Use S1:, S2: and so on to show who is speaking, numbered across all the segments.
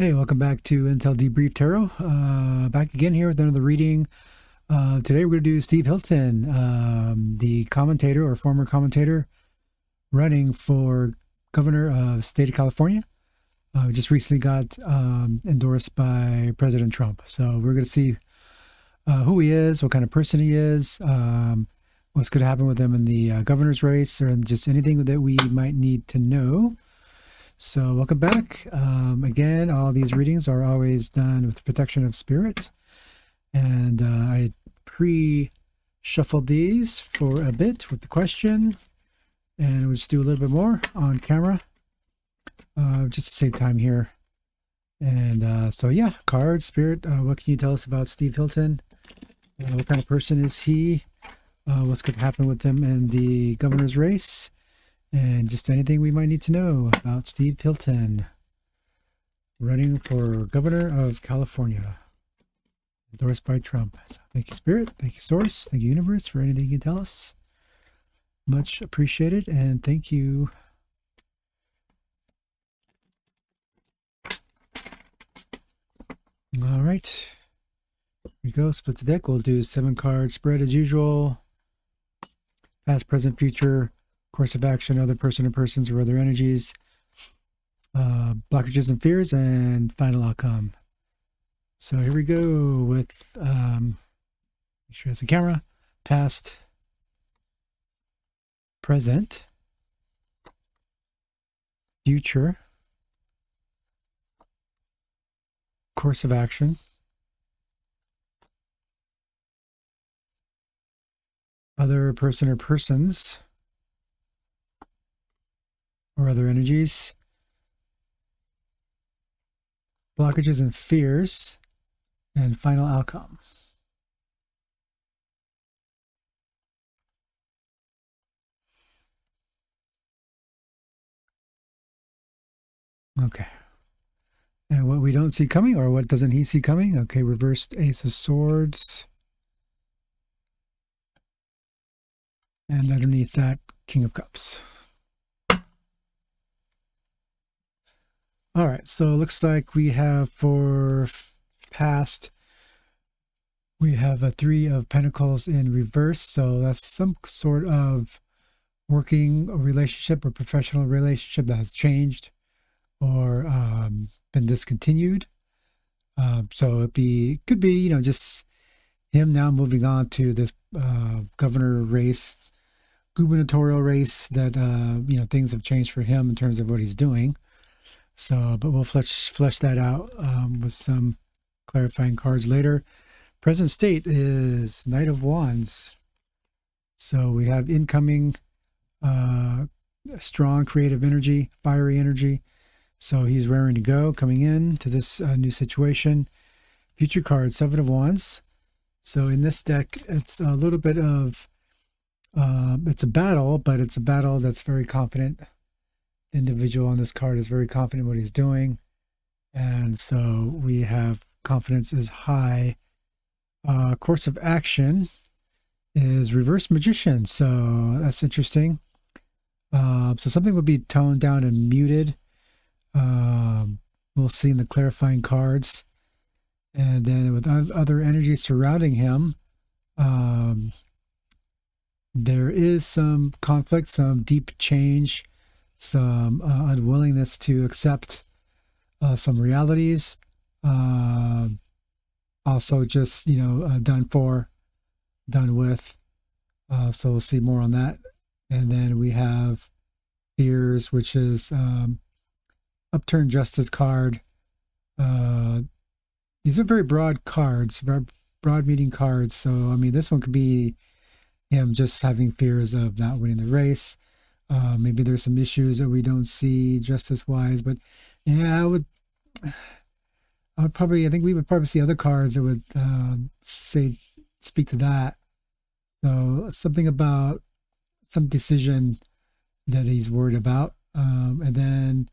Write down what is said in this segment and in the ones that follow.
S1: Hey, welcome back to Intel Debrief Tarot. Back again here with another reading. Today we're going to do Steve Hilton, the commentator or former commentator running for governor of the state of California. Just recently got endorsed by President Trump. So we're going to see who he is, what kind of person he is, what's going to happen with him in the governor's race, or just anything that we might need to know. So welcome back. Again, all these readings are always done with the protection of spirit. And I pre-shuffled these for a bit with the question. And we'll just do a little bit more on camera, just to save time here. And so yeah, cards, spirit, what can you tell us about Steve Hilton? What kind of person is he? What's going to happen with him in the governor's race? And just anything we might need to know about Steve Hilton running for governor of California, endorsed by Trump. So thank you, Spirit. Thank you, Source. Thank you, Universe, for anything you can tell us. Much appreciated, and thank you. All right. Here we go. Split the deck. We'll do 7-card spread as usual. Past, present, future. Course of action, other person or persons or other energies, blockages and fears, and final outcome. So here we go with, make sure it's the camera, past, present, future, course of action, other person or persons, or other energies, blockages and fears, and final outcome. Okay. And what we don't see coming, or what doesn't he see coming? Okay, reversed Ace of Swords. And underneath that, King of Cups. All right, so it looks like we have for past, we have a 3 of Pentacles in reverse. So that's some sort of working relationship or professional relationship that has changed or been discontinued. So it could be, just him now moving on to this governor race, gubernatorial race that, things have changed for him in terms of what he's doing. So, but we'll flesh that out with some clarifying cards later. Present state is Knight of Wands. So we have incoming strong creative energy, fiery energy. So he's raring to go, coming in to this new situation. Future card, 7 of Wands. So in this deck, it's a little bit of, it's a battle, but it's a battle that's very confident. Individual on this card is very confident in what he's doing, and so we have confidence is high. Course of action is reverse magician, so that's interesting. So something will be toned down and muted. We'll see in the clarifying cards, and then with other energy surrounding him, there is some conflict, some deep change, some unwillingness to accept some realities, also just done with, so we'll see more on that. And then we have fears, which is upturned justice card. These are very broad cards, very broad meaning cards. So I mean, this one could be him just having fears of not winning the race. Maybe there's some issues that we don't see justice-wise, but yeah, I think we would probably see other cards that would speak to that. So something about some decision that he's worried about. And then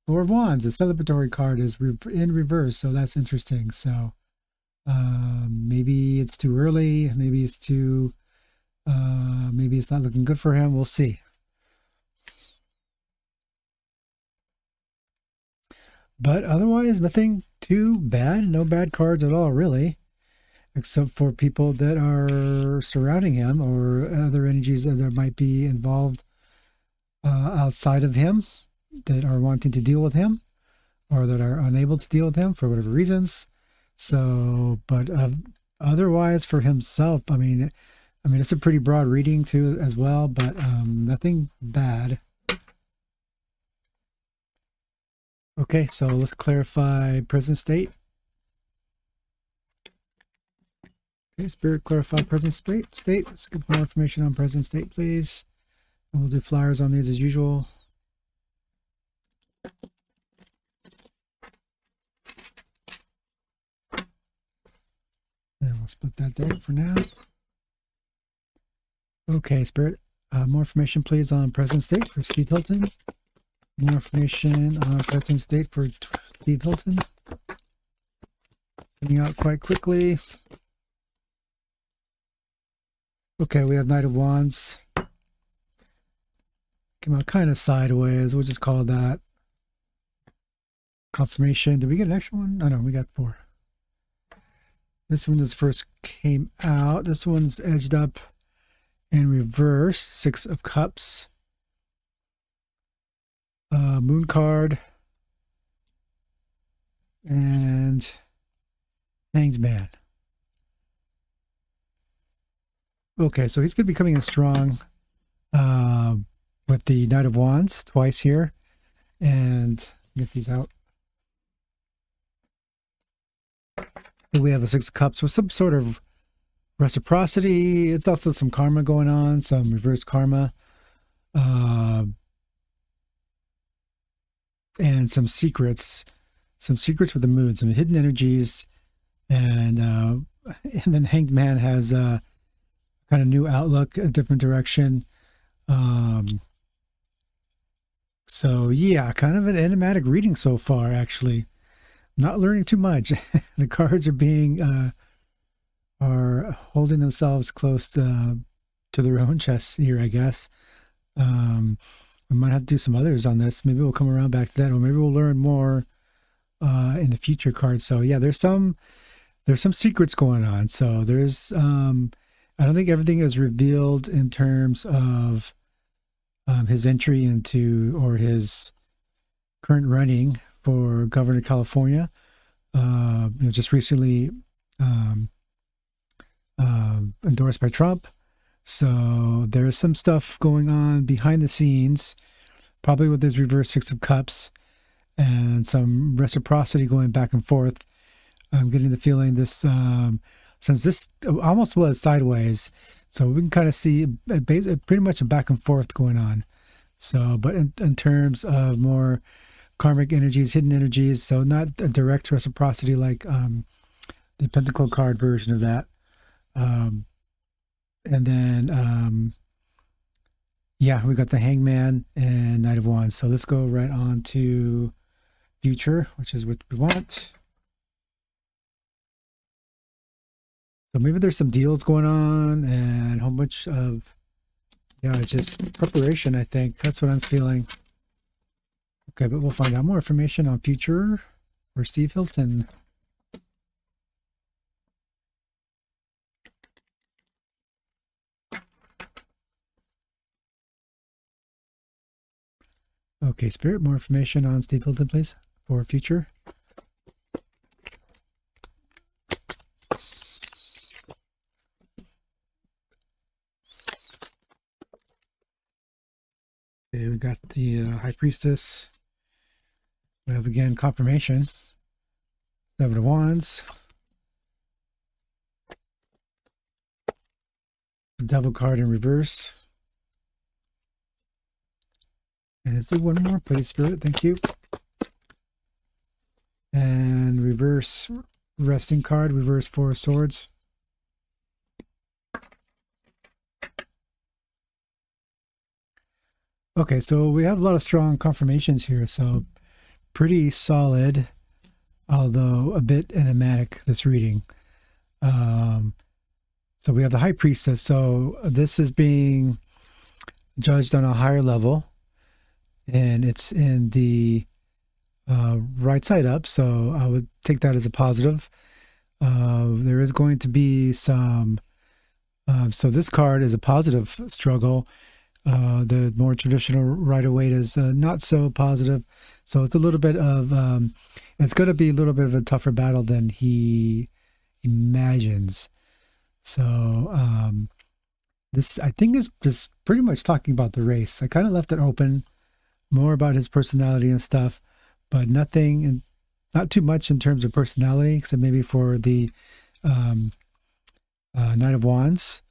S1: 4 of Wands, the celebratory card, is in reverse, so that's interesting. So maybe it's too early, maybe it's not looking good for him. We'll see. But otherwise, nothing too bad. No bad cards at all, really, except for people that are surrounding him or other energies that might be involved outside of him that are wanting to deal with him or that are unable to deal with him for whatever reasons. So, but otherwise for himself, I mean, it's a pretty broad reading too as well, but nothing bad. Okay, so let's clarify present state. Okay, Spirit, clarify present state. Let's get more information on present state, please. And we'll do flyers on these as usual. And we'll split that there for now. Okay, Spirit, more information, please, on present state for Steve Hilton. More information on present state for Steve Hilton. Coming out quite quickly. Okay, we have Knight of Wands. Came out kind of sideways. We'll just call that confirmation. Did we get an extra one? Oh, no, we got 4. This one just first came out. This one's edged up in reverse. 6 of Cups. Moon card. And Hanged Man. Okay, so he's going to be coming in strong with the Knight of Wands twice here. And get these out. We have a 6 of Cups with some sort of reciprocity. It's also some karma going on, some reverse karma. And some secrets with the moon, some hidden energies. And then Hanged Man has a kind of new outlook, a different direction. So yeah, kind of an enigmatic reading so far, actually. Not learning too much. The cards are holding themselves close to their own chests here, I guess. We might have to do some others on this. Maybe we'll come around back to that, or maybe we'll learn more in the future cards. So yeah, there's some secrets going on. So there's I don't think everything is revealed in terms of his entry into or his current running for governor of California. Just recently endorsed by Trump. So there's some stuff going on behind the scenes, probably with his reverse 6 of Cups and some reciprocity going back and forth. I'm getting the feeling this, since this almost was sideways, so we can kind of see pretty much a back and forth going on. So, but in terms of more karmic energies, hidden energies, so not a direct reciprocity like the Pentacle card version of that. And then, yeah, we got the Hangman and Knight of Wands. So let's go right on to future, which is what we want. So maybe there's some deals going on and a whole bunch of, yeah, it's just preparation, I think. That's what I'm feeling. Okay, but we'll find out more information on future for Steve Hilton. Okay, Spirit, more information on Steve Hilton, please, for future. Okay, we got the High Priestess. We have, again, confirmation. 7 of Wands. The Devil card in reverse. And let's do one more, please, Spirit. Thank you. And reverse resting card, reverse 4 of Swords. Okay, so we have a lot of strong confirmations here. So pretty solid, although a bit enigmatic, this reading. So we have the High Priestess. So this is being judged on a higher level. And it's in the right side up. So I would take that as a positive. There is going to be some. So this card is a positive struggle. The more traditional Rider-Waite is not so positive. So it's a little bit of. It's going to be a little bit of a tougher battle than he imagines. So this, I think, is just pretty much talking about the race. I kind of left it open, more about his personality and stuff, but nothing, and not too much in terms of personality, except maybe for the um, Knight of Wands.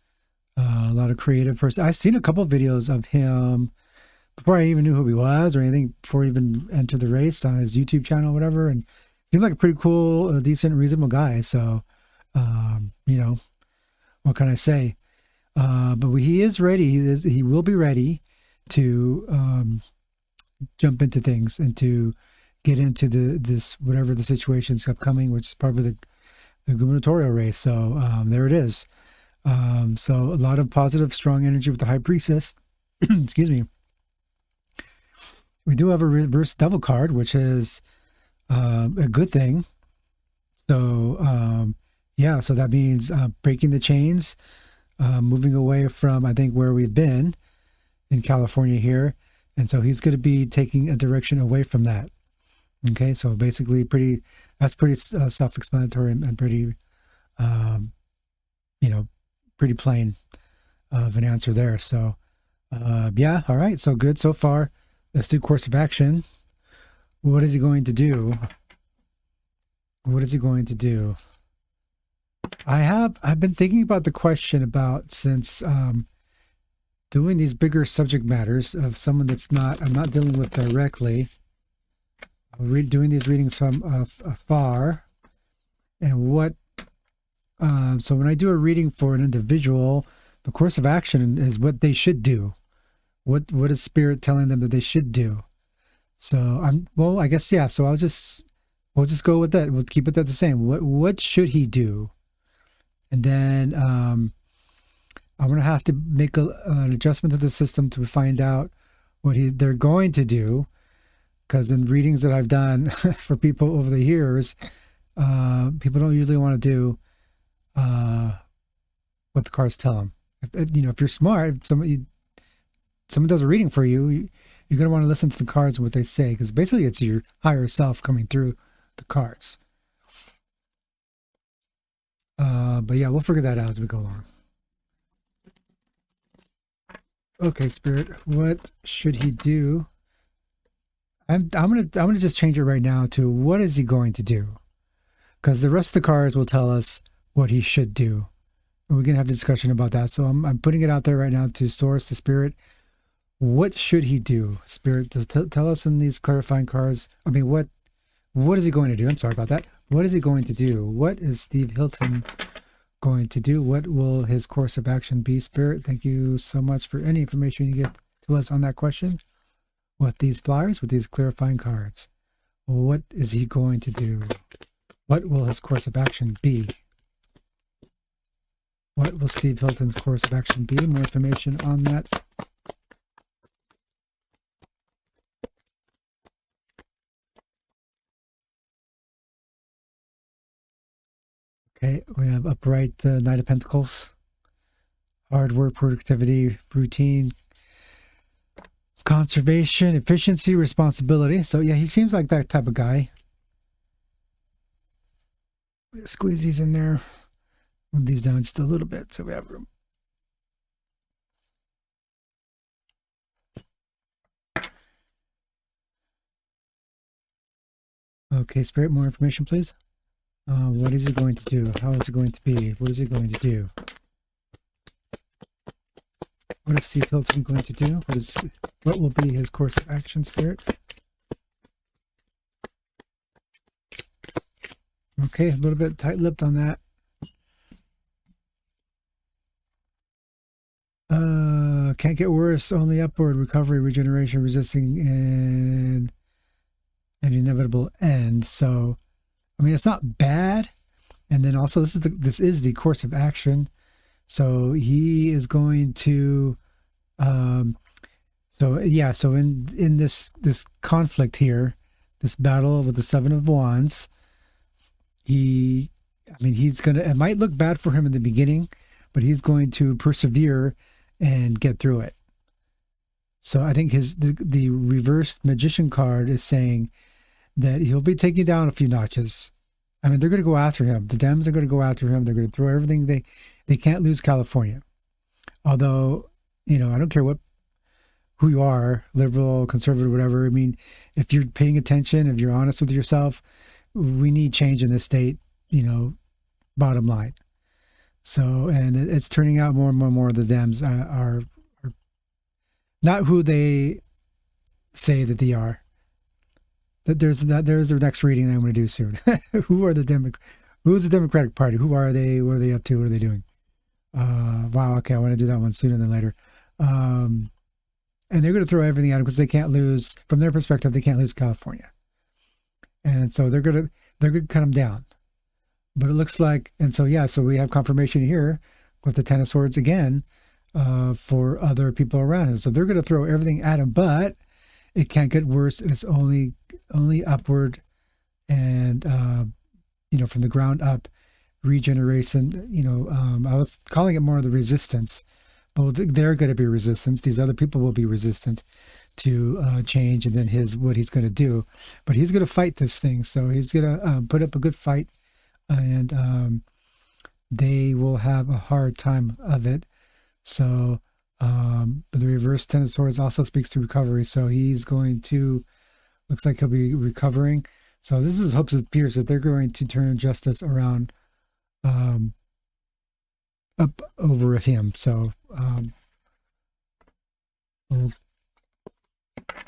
S1: A lot of creative person. I've seen a couple of videos of him before I even knew who he was or anything, before he even entered the race on his YouTube channel or whatever. And seemed like a pretty cool, decent, reasonable guy. So, what can I say? But he is ready. He will be ready to jump into things and to get into this whatever the situation's upcoming, which is probably the gubernatorial race. So there it is. So a lot of positive, strong energy with the High Priestess. Excuse me. We do have a reverse devil card, which is a good thing. So so that means breaking the chains, moving away from, I think, where we've been in California here. And so he's going to be taking a direction away from that. Okay, so basically that's pretty self-explanatory and pretty, pretty plain of an answer there. So, all right, so good so far. Let's do course of action. What is he going to do? What is he going to do? I've been thinking about the question about, since doing these bigger subject matters of someone I'm not dealing with directly, doing these readings from afar, and what so when I do a reading for an individual, the course of action is what they should do. What is Spirit telling them that they should do? So I guess, yeah. So we'll just go with that. We'll keep it the same. What should he do? And then I'm gonna have to make an adjustment to the system to find out what they're going to do. Because in readings that I've done for people over the years, people don't usually want to do what the cards tell them. If you're smart, if someone does a reading for you, you're going to want to listen to the cards and what they say, because basically it's your higher self coming through the cards. But yeah, we'll figure that out as we go along. Okay, Spirit, what should he do? I'm gonna just change it right now to what is he going to do, because the rest of the cards will tell us what he should do. And we're gonna have a discussion about that. So I'm putting it out there right now to Source, to Spirit. What should he do? Spirit, tell us in these clarifying cards. I mean, what is he going to do? I'm sorry about that. What is he going to do? What is Steve Hilton going to do? What will his course of action be? Spirit, thank you so much for any information you get to us on that question. With these flyers, with these clarifying cards, what is he going to do? What will his course of action be? What will Steve Hilton's course of action be? More information on that. Okay, we have upright Knight of Pentacles. Hard work, productivity, routine, conservation, efficiency, responsibility. So yeah, he seems like that type of guy. Squeeze these in there. Move these down just a little bit so we have room. Okay, Spirit, more information, please. What is he going to do? How is it going to be? What is he going to do? What is Steve Hilton going to do? What will be his course of action, Spirit? Okay, a little bit tight-lipped on that. Can't get worse, only upward, recovery, regeneration, resisting, and an inevitable end. So, I mean, it's not bad. And then also, this is the course of action. So he is going to, so in this conflict here, this battle with the Seven of Wands. He's gonna. It might look bad for him in the beginning, but he's going to persevere and get through it. So I think the reversed Magician card is saying that he'll be taking down a few notches. I mean, they're going to go after him. The Dems are going to go after him. They're going to throw everything they can't lose California. Although, I don't care who you are, liberal, conservative, whatever. I mean, if you're paying attention, if you're honest with yourself, we need change in this state, bottom line. So, and it's turning out more and more the Dems are not who they say that they are. There's the next reading that I'm going to do soon. Who's the Democratic Party? Who are they? What are they up to? What are they doing? Wow. Okay. I want to do that one sooner than later. And they're going to throw everything at them because they can't lose, from their perspective, they can't lose California. And so they're going to cut them down. But it looks like, and so, so we have confirmation here with the Ten of Swords again, for other people around him. So they're going to throw everything at him, but it can't get worse. And it's only upward and, from the ground up regeneration. I was calling it more of the resistance, but they're going to be resistance. These other people will be resistant to change, and then what he's going to do. But he's going to fight this thing. So he's going to put up a good fight, and they will have a hard time of it. So the reverse Ten of Swords also speaks to recovery. So he's going to, looks like he'll be recovering. So this is hopes and fears that they're going to turn justice around up over at him. So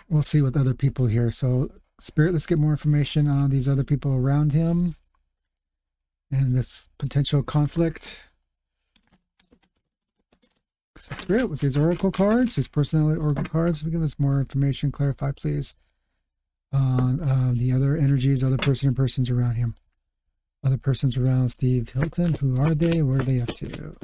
S1: we'll see with other people here. So Spirit, let's get more information on these other people around him and this potential conflict. So Spirit, with these oracle cards, his personality oracle cards, give us more information. Clarify, please, on the other energies, other persons around him. Other persons around Steve Hilton. Who are they? Where are they up to?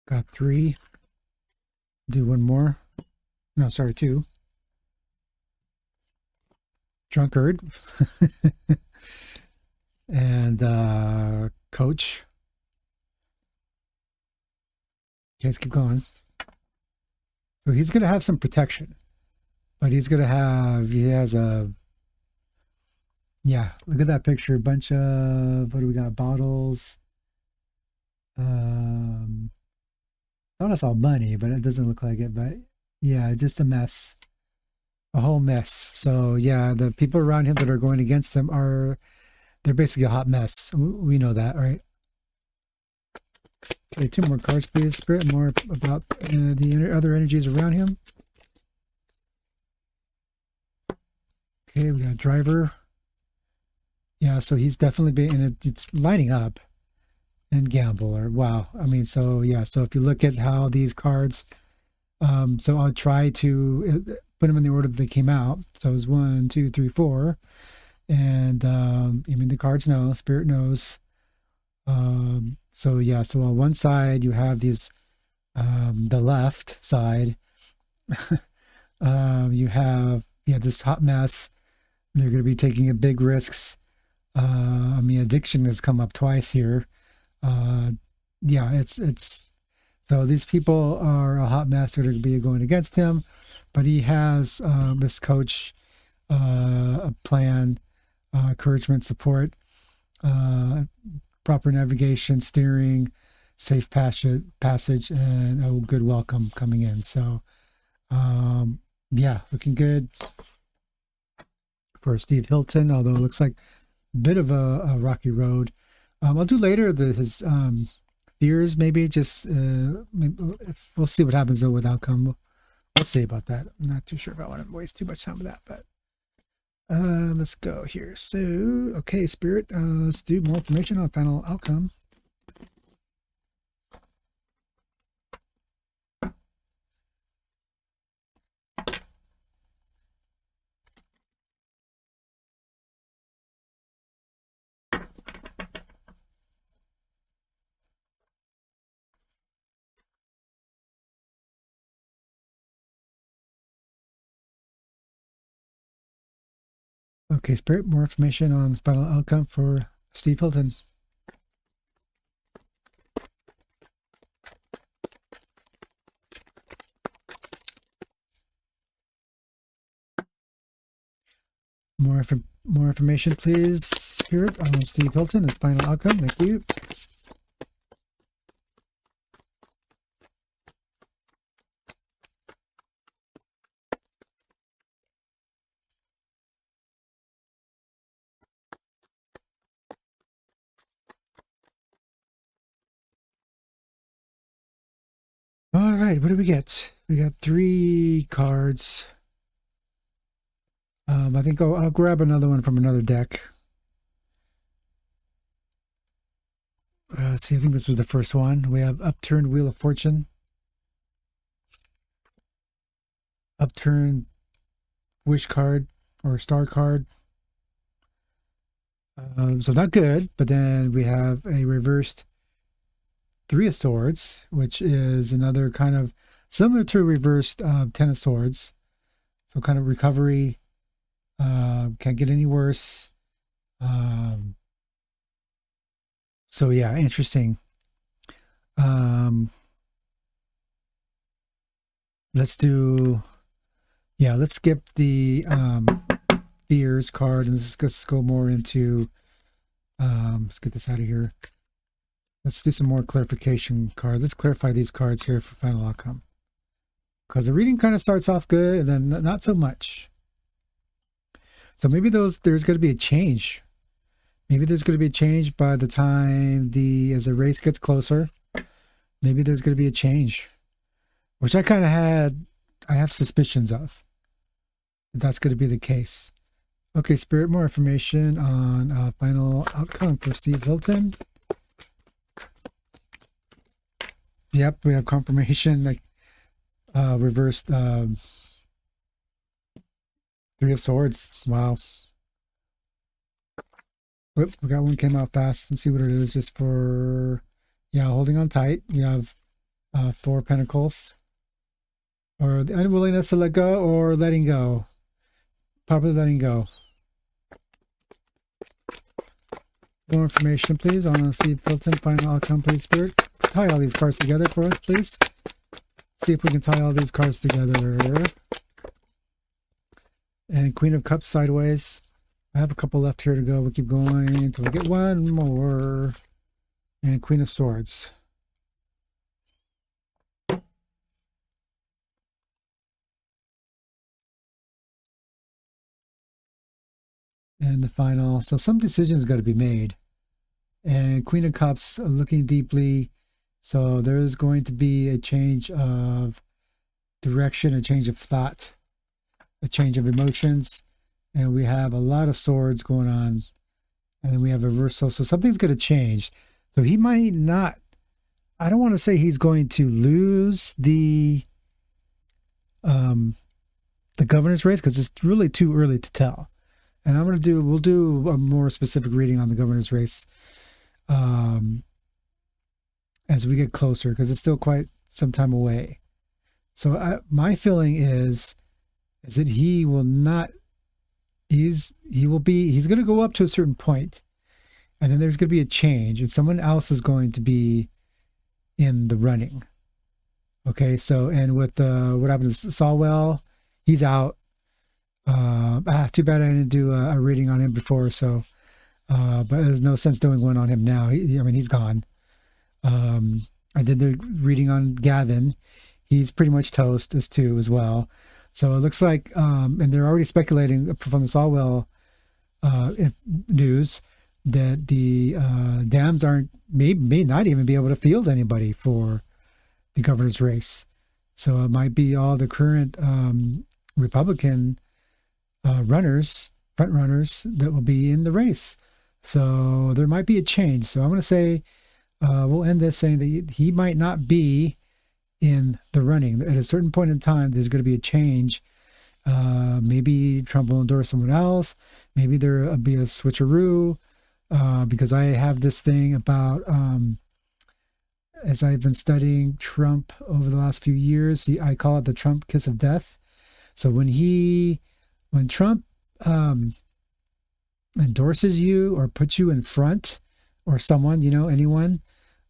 S1: Got 3. Do one more. No, sorry, 2. Drunkard. And coach. Okay, let's keep going. So he's going to have some protection, but he has a, look at that picture. A bunch of, what do we got? Bottles. Not us all money, but it doesn't look like it. But yeah, just a mess. A whole mess. So yeah, the people around him that are going against him they're basically a hot mess. We know that, right? Okay, 2 more cards, please, Spirit. More about the other energies around him. Okay, we got driver. Yeah, so he's definitely been, it's lining up. And gambler. Wow. I mean, so yeah. So if you look at how these cards, so I'll try to put them in the order that they came out. So it was 1, 2, 3, 4. And the cards know, Spirit knows. So yeah, so on one side you have these, the left side, you have this hot mess. They're going to be taking big risks. Addiction has come up twice here. It's so these people are a hot mess that are going to be going against him, but he has this coach, a plan, encouragement, support, proper navigation, steering, safe passage, and a good welcome coming in. So looking good for Steve Hilton, although it looks like a bit of a rocky road. I'll do later his fears, maybe just we'll see what happens though with outcome. We'll see about that. I'm not too sure if I want to waste too much time with that, but let's go here. So, okay, Spirit, let's do more information on final outcome. Okay, Spirit, more information on final outcome for Steve Hilton. More information, please, Spirit, on Steve Hilton, his final outcome. Thank you. All right, what do we get? We got 3 cards. I think I'll grab another one from another deck. See, I think this was the first one. We have Upturned Wheel of Fortune, Upturned Wish card or Star card. So not good, but then we have a reversed 3 of Swords, which is another kind of similar to a reversed 10 of Swords. So kind of recovery, can't get any worse. So yeah, interesting. Let's skip the fears card and let's go more into, let's get this out of here. Let's do some more clarification cards. Let's clarify these cards here for final outcome. Because the reading kind of starts off good and then not so much. So maybe there's going to be a change. Maybe there's going to be a change by the time as the race gets closer. Maybe there's going to be a change, which I have suspicions of. That's going to be the case. Okay, Spirit, more information on final outcome for Steve Hilton. Yep, we have confirmation, like reversed 3 of Swords. Wow. Whoop, we got one came out fast. Let's see what it is. Just for, yeah, holding on tight. We have 4 Pentacles. Or the unwillingness to let go or letting go. Probably letting go. More information, please, on Steve Hilton, final outcome, please, Spirit. Tie all these cards together for us, please. See if we can tie all these cards together. And Queen of Cups sideways. I have a couple left here to go. We'll keep going until we get one more. And Queen of Swords. And the final. So some decisions got to be made. And Queen of Cups, looking deeply. So there's going to be a change of direction, a change of thought, a change of emotions. And we have a lot of swords going on. And then we have a reversal. So something's going to change. So he might not, I don't want to say he's going to lose the governor's race because it's really too early to tell. And we'll do a more specific reading on the governor's race as we get closer, because it's still quite some time away. So my feeling is that he will not, he's going to go up to a certain point, and then there's going to be a change, and someone else is going to be in the running. Okay, so, and with what happened to Solwell, he's out. Too bad I didn't do a reading on him before, so but there's no sense doing one on him now. He's gone. I did the reading on Gavin. He's pretty much toast as well. So it looks like, and they're already speculating from the Solwell news that the Dams may not even be able to field anybody for the governor's race. So it might be all the current Republican front runners that will be in the race. So there might be a change. So I'm going to say, we'll end this saying that he might not be in the running. At a certain point in time, there's going to be a change. Maybe Trump will endorse someone else. Maybe there'll be a switcheroo, because I have this thing about, as I've been studying Trump over the last few years, I call it the Trump kiss of death. So when Trump endorses you or puts you in front, or someone, anyone,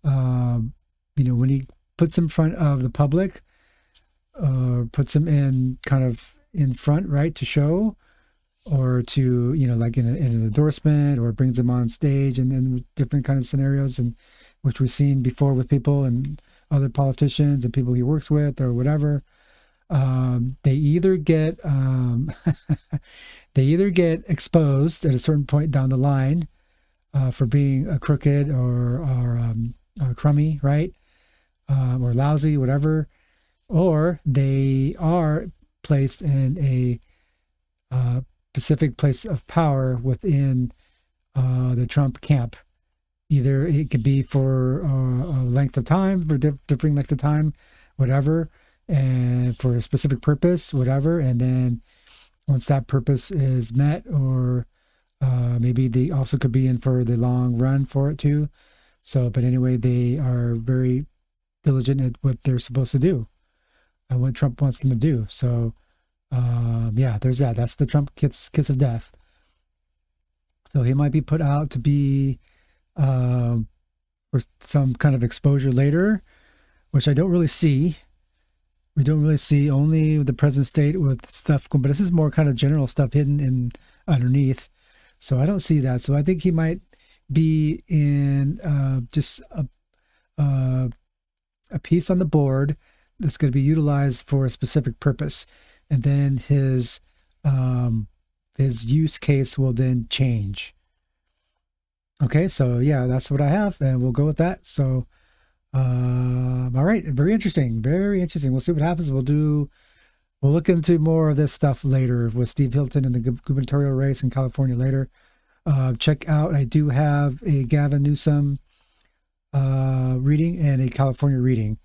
S1: um, when he puts in front of the public, puts them in kind of in front, right, to show, or to, like in an endorsement, or brings them on stage and in different kind of scenarios, and which we've seen before with people and other politicians and people he works with or whatever. They either get they either get exposed at a certain point down the line for being a crooked or crummy, right, or lousy, whatever, or they are placed in a specific place of power within the Trump camp. Either it could be for a length of time, for differing length of time, whatever, and for a specific purpose, whatever. And then once that purpose is met, or maybe they also could be in for the long run for it too. So, but anyway, they are very diligent at what they're supposed to do and what Trump wants them to do. So, yeah, there's that. That's the Trump kiss of death. So he might be put out to be for some kind of exposure later, which I don't really see. We don't really see, only the present state with stuff, but this is more kind of general stuff hidden in underneath. So I don't see that. So I think he might be in just a piece on the board that's going to be utilized for a specific purpose, and then his use case will then change. Okay, so yeah, that's what I have, and we'll go with that. So, all right, very interesting, very interesting. We'll see what happens. We'll look into more of this stuff later with Steve Hilton and the gubernatorial race in California later. Check out, I do have a Gavin Newsom reading and a California reading,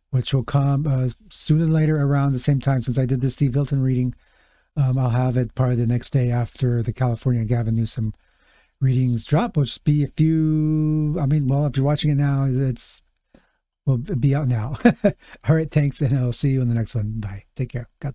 S1: which will come sooner than later around the same time. Since I did the Steve Hilton reading, I'll have it probably the next day after the California Gavin Newsom readings drop, which will be if you're watching it now, will be out now. All right, thanks, and I'll see you in the next one. Bye. Take care. God.